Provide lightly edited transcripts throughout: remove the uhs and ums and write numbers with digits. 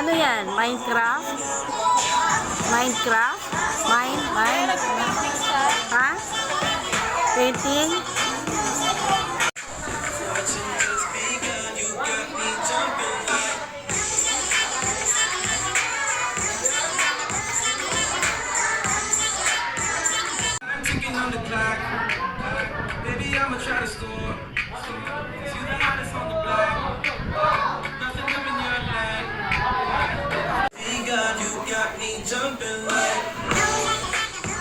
Ano yan? Minecraft? Minecraft? Mine? Ha? Painting? Baby, I'ma try to score. You the hottest on the block. Nothing coming your line. You got me jumping like.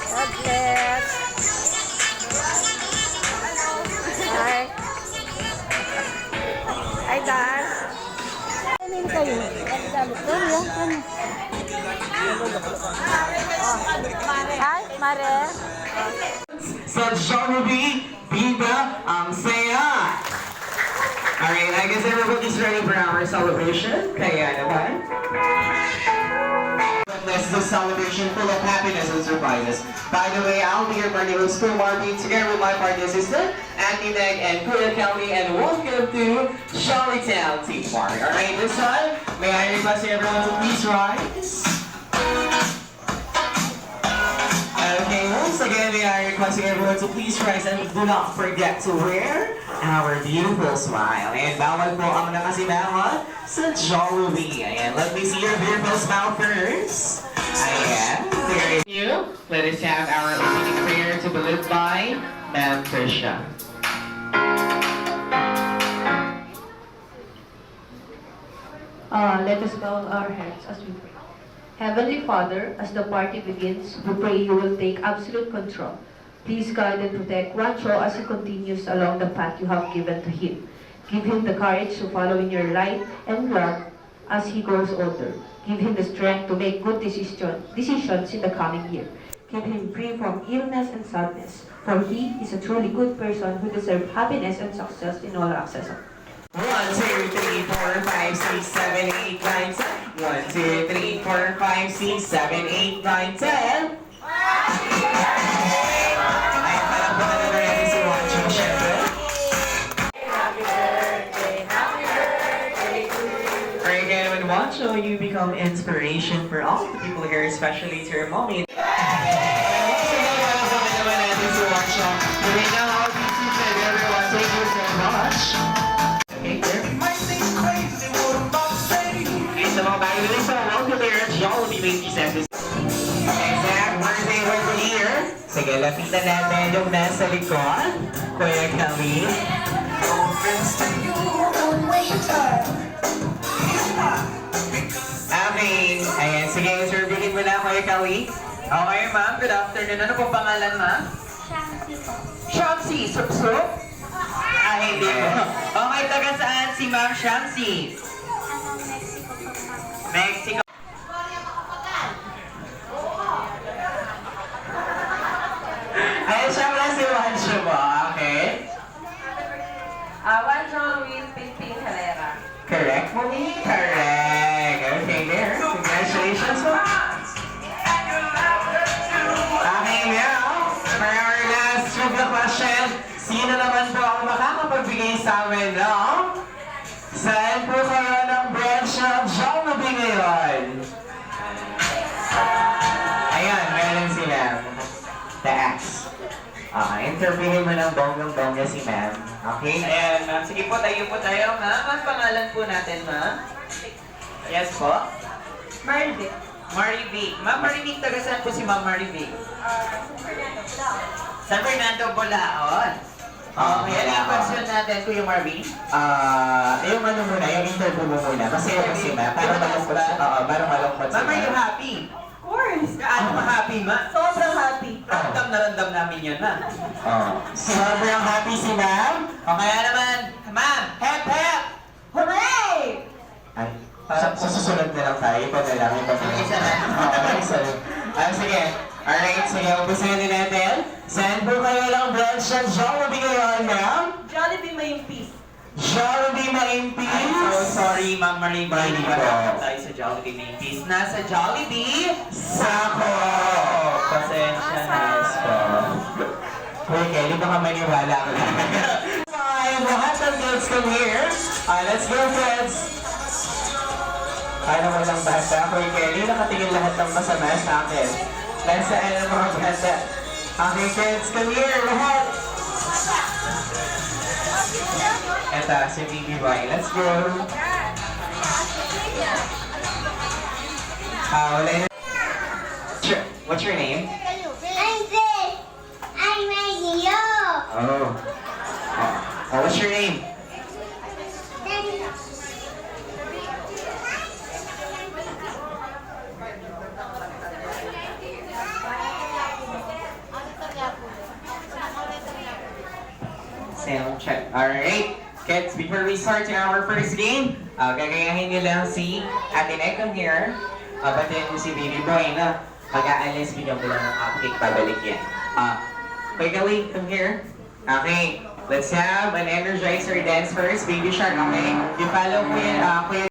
God bless. Hi. Hi, Dad. Ano kayo? Hi, Mare. Sa Jollibee, Viva ang saya! Alright, I guess everybody's ready for our celebration. Kaya naman. This is a celebration full of happiness and surprises. By the way, I'll be your party host, Marvin, together with my party assistant, Auntie Meg and Kuya Kelly, and welcome to Jollytown Tea Party. Alright, this time, may I request everyone to please rise? Okay, once again, may I request everyone to please rise and do not forget to wear our beautiful smile. And bawal po ang nakasimangot sa Jollibee. Ayan, let me see your beautiful smile first. Ayan, there you. Let us have our opening prayer to be led by Ma'am Trisha. Let us bow our heads as we pray. Heavenly Father, as the party begins, we pray you will take absolute control. Please guide and protect Rancho as he continues along the path you have given to him. Give him the courage to follow in your light and love as he grows older. Give him the strength to make good decisions in the coming year. Keep him free from illness and sadness, for he is a truly good person who deserves happiness and success in all access. 1, 2, 3, 4, 5, 6, 7, 8, 9, 10. 1, 2, 3, 4, 5, 6, 7, 8, 9, 10. Ay, parang po na rin si Wancho, syempre. Happy birthday to you. Alright, again, when Wancho, you become inspiration for all the people here, especially to your mommy. Sa mga bago nila sa welcome here at Jollibee Ladies and exact birthday over here. Sige, lapitan natin yung nasa likod. Kuya Kelly. Amin. Ayan, sige, surveyin mo na, Kuya Kelly. Okay, ma'am. Good afternoon. Ano pong pangalan, ma'am? Shamsi po. Shamsi. Sup-sup? Ah, hindi po. Okay, taga saan si Ma'am Shamsi? Mexico po. Mexico. Ayun siya pala si Wancho mo, okay? Wancho Luis Pingping Herrera. Correct mo ni? Correct. Okay, there. Congratulations po. Okay, now, for our last trivia question, sino naman po ang makakapagbigay sa amin ng saan po kayo ng branch ng Jollibee ngayon? Ayan, meron si Ma'am. The Axe. Interviewin mo ng bonggang-bongga si Ma'am. Okay? Ayan, ma'am. Sige po, tayo po tayo, ma'am. Ang pangalan po natin, ma'am? Yes po? Marvic. Marivic. Ma'am Marivic, taga saan po si Ma'am Marivic? San Fernando, Bulaon. Okay, ano yung question natin, Kuya Marvin? Yung ano muna, yung interview mo muna. Masaya kasi ma'am. Parang malungkot siya. Oo, parang malungkot siya. Ma'am, are you happy? Of course. Ano ka happy, ma'am? Sobrang happy. Ramdam na ramdam namin yan, ma'am. Oo. Sobrang happy si ma'am. O kaya naman, Ma'am, hep hep! Hooray! Ay, sa susunod na lang tayo, iba na lang, iba na lang. Isa na. Okay, isa na. Sige. Alright, sige, umpisahan din natin. Send po kayo lang branch ng Jollibee ngayon, ma'am. Jollibee may peace. Jollibee Main Peace. I'm so sorry, Ma'am Marie. Hindi ba tayo sa Jollibee Main Peace? Nasa Jollibee Sako! Pasensya na po. Uy, Kelly, baka maniwala ko lang. Five, lahat ng kids come here. Let's go, kids! Paano mo lang bata? Uy, Kelly, nakatingin lahat ng masama sa akin. Nasaan ang mga bata? Okay, kids, come here, lahat! Eto, si Baby Boy. Let's go! Wala na. Sure. What's your name? I'm this. I'm Radio. Oh. What's your name? Sound check. Alright. Kids, before we start our first game, gagayahin nyo lang si Ate Nek, come here. Batiin mo si Baby Boy na pag-aalis, bigyan mo lang ng cupcake, babalik yan. Wait, Kelly, come here. Okay, let's have an energizer dance first. Baby Shark, okay? You follow Kuya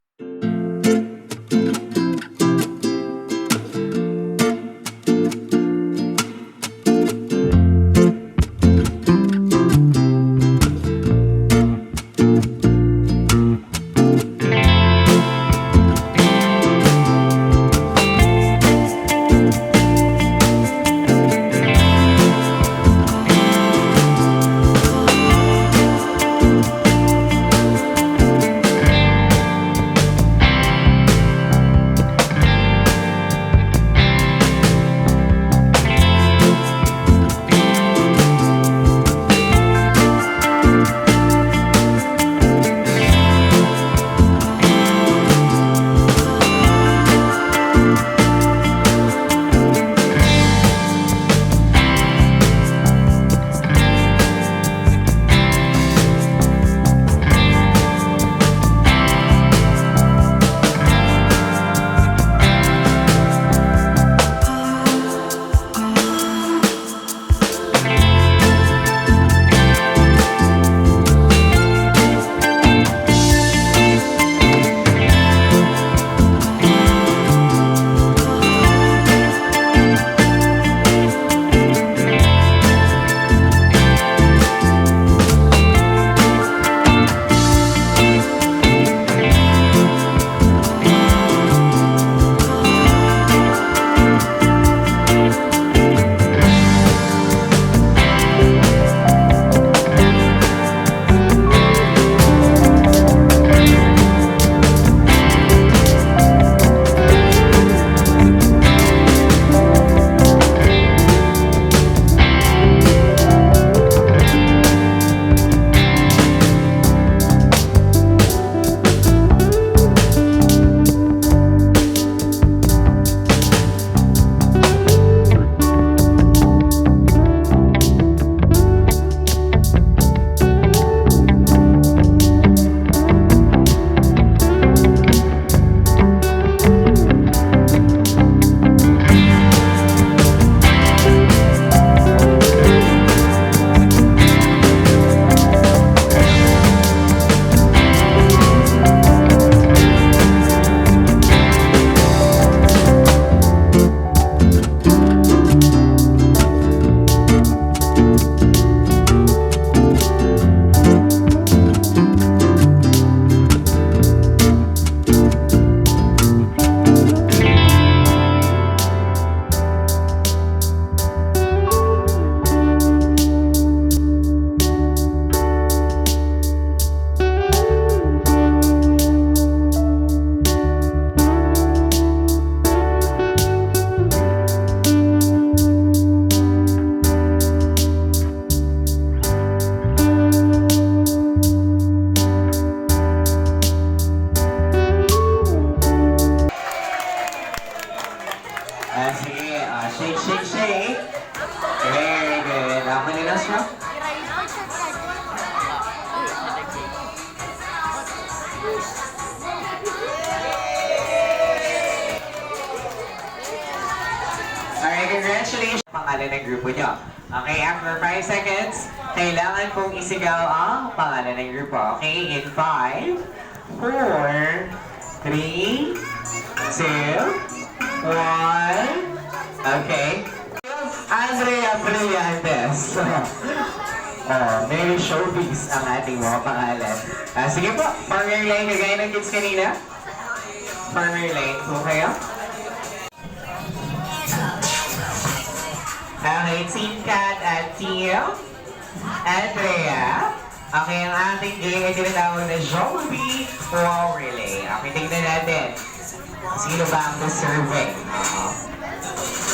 Congratulations! Pangalan ng grupo nyo. Okay, after 5 seconds, kailangan pong isigaw ang pangalan ng grupo. Okay, in 5, 4, 3, 2, 1. Okay. Andrea Brillantes. Very showbiz ang ating mga pangalan. Sige po, partner lane, kagaya ng kids kanina. Partner lane po kayo. Okay, Team Kat at Team Andrea. Okay, ang ating game ay tinatawag na Jollibee Wow Relay. Okay, tingnan natin. Sino ba ang deserving?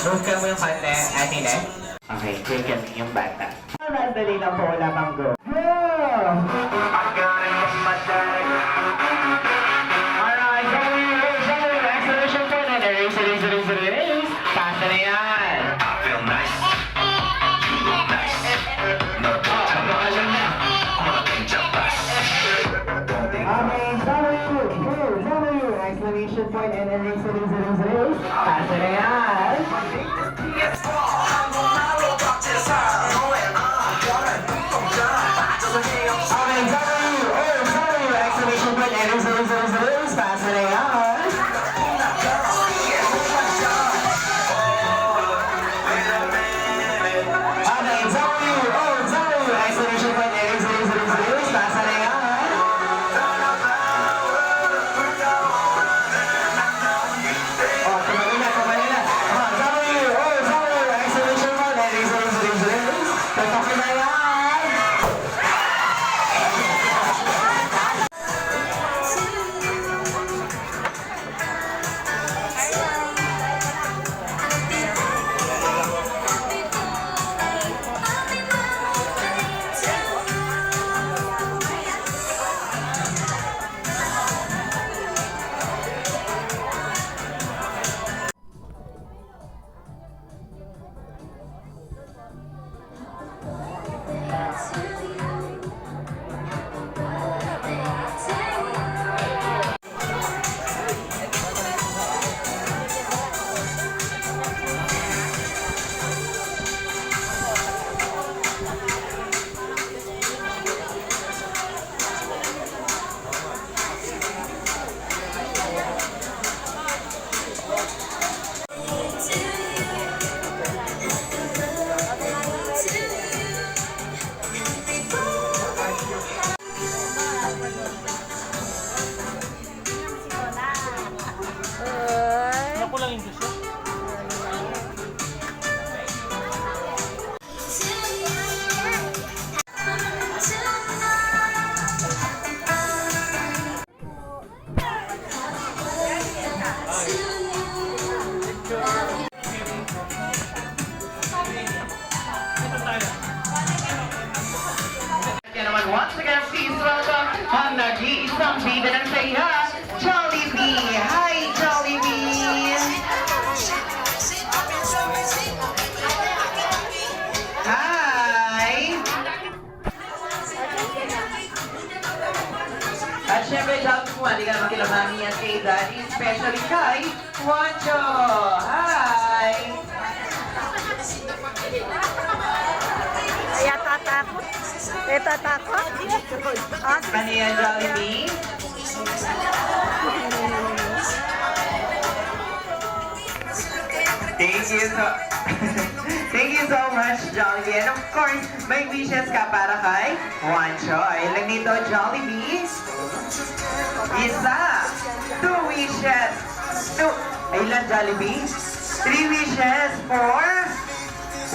Move ka mo yung konti, Ate Net. Okay, take kami yung bata. Dali lang po, wala pang go. Go! Alright, go! Excellent po na. Race. Pasa na yan. I feel nice. You look nice. No doubt, alam na. Mga pincha pass. W, exclamation point, and then race. Pasa na yan. Okay, W, exclamation point, and race. Pasa na yan. Okay, W, exclamation point, and race. Pasa na yan. Oh, tumagal na. W, exclamation point, and race. Tatak na yan. Once again, please welcome ang nag-iisang bida ng saya, Jollibee! Hi, Jollibee! Hi! At syempre, Jollibee mo, hindi ka naman kilamami yan kay Daddy, especially kay Juancho! Hi! Kaya tatakot. Tatakot? Ano yan, Jollibee? Thank you so much, Jollibee. And of course, may wishes ka para kay Juancho. Ilan nito, Jollibee? Isa. 2 wishes. Ilan, Jollibee? 3 wishes for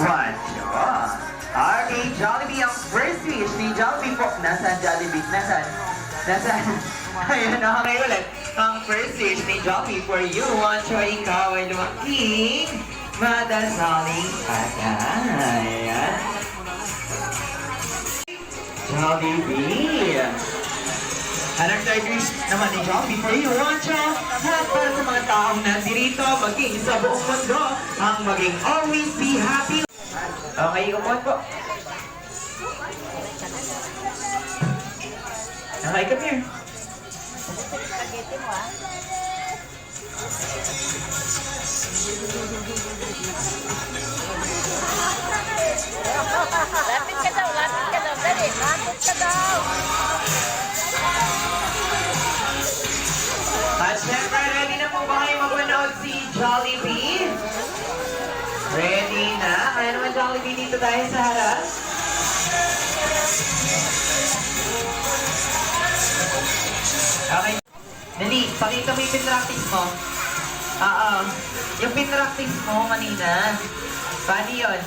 Juancho. Okay, Jollibee, ang first wish ni Jollibee po. Nasaan, Jollibee? Nasaan? Ayun, okay ulit. Ang first wish ni Jollibee for you, Juancho, ikaw ay lumaking madasaling patay. Jollibee. Ang third wish naman ni Jollibee for you, Juancho, at para sa mga taong nandirito, maging sa buong mundo, ang maging always be happy. Okay, upon po. Okay, come here. Spaghetti mo, ah. Lapit ka daw, dali. Lapit ka daw. At syempre, ready na po ba kayo mapanood si Jollibee? Ready na? Kaya naman Jollibee dito tayo sa harap. Okay. Dali, pakita mo yung pinractice mo. Oo. Yung pinractice mo kanina. Paano yun?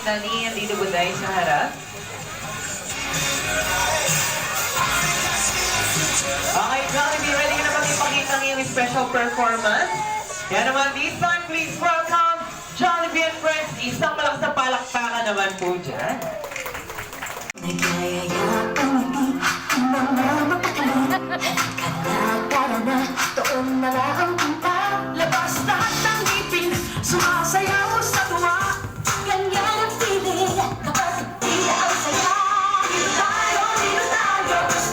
Dali, dito po tayo sa harap. Okay, Jollibee, ready ka na bang ipakita ng iyong special performance? Kaya naman, this time, please welcome Jollibee and Friends. Isang malakas na palakpakan naman po dyan. Labas lahat ng ngipin, sumasayaw sa tuwa. Ganyan ang feeling kapag di ang saya. Dito tayo,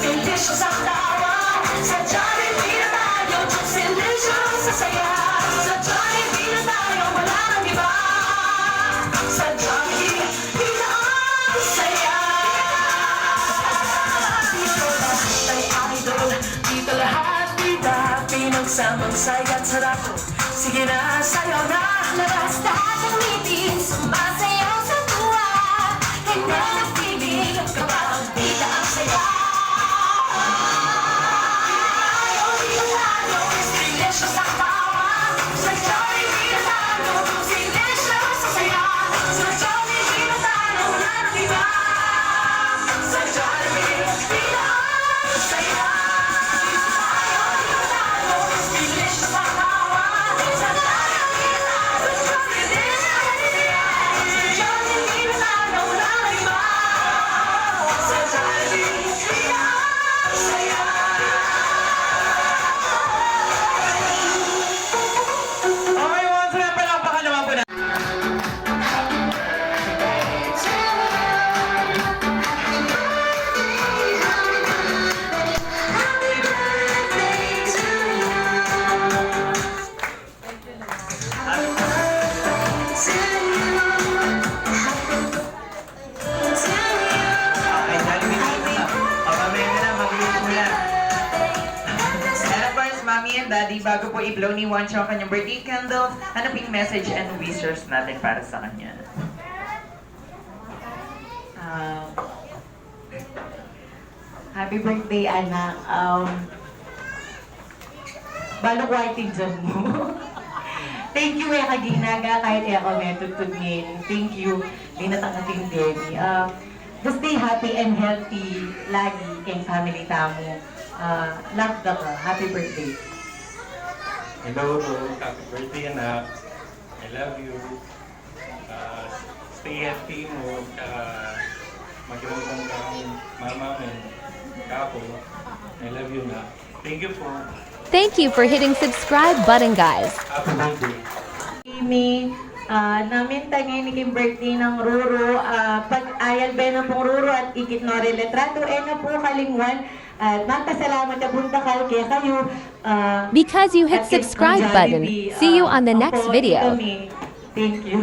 delicious ang tawa. Sa Jollibee na tayo, delicious sa saya. Sa Jollibee na tayo, wala nang iba. Sa Jollibee, dito ang saya. Dito lahat ay idol, dito lahat bida. Pinagsamang saya at sarap. Sige na, sayaw na. Labas lahat ng ngipin, sumasayaw sa tuwa. Ganyan ang feeling kapag bida ang saya. Delicious ang tawa. Sa Jollibee na tayo, delicious sa saya. Sa Jollibee na tayo, wala nang iba. Sa Jollibee, dito ang saya. Delicious ang tawa. Sa Jollibee na tayo, delicious sa saya. Sa Jollibee na tayo, wala nang iba. Sa Jollibee, dito ang saya. Okay, once na palakpakan naman po na. Okay, Jollibee dito na. O, mamaya na, mag-iwan mo na. And of course, Mommy and Daddy, bago po i-blow ni Wancho ang kanyang birthday candle, ano ping message and wishes natin para sa kanya? Happy birthday, anak. Balok whiting dyan mo. Thank you, kaginaga, kahit ako metutod ngayon. Thank you, linatang-ating Debbie. Just stay happy and healthy lagi kay family tamo. Love ka. Happy birthday. Hello, happy birthday anak. I love you. Stay healthy mo. Magandang kang mama mo. Kapo. I love you na. Thank you po. Thank you for hitting subscribe button, guys. Happy birthday. Amy, namin ngayon iking birthday ng Ruro. Pag-ayal ba na pong Ruro at ikit no relatrato, na po kalingwan. At magpasalamat na punta kaya kayo. Because you hit at kay subscribe button. Jollibee, See you on the next opo, video. kami. Thank you.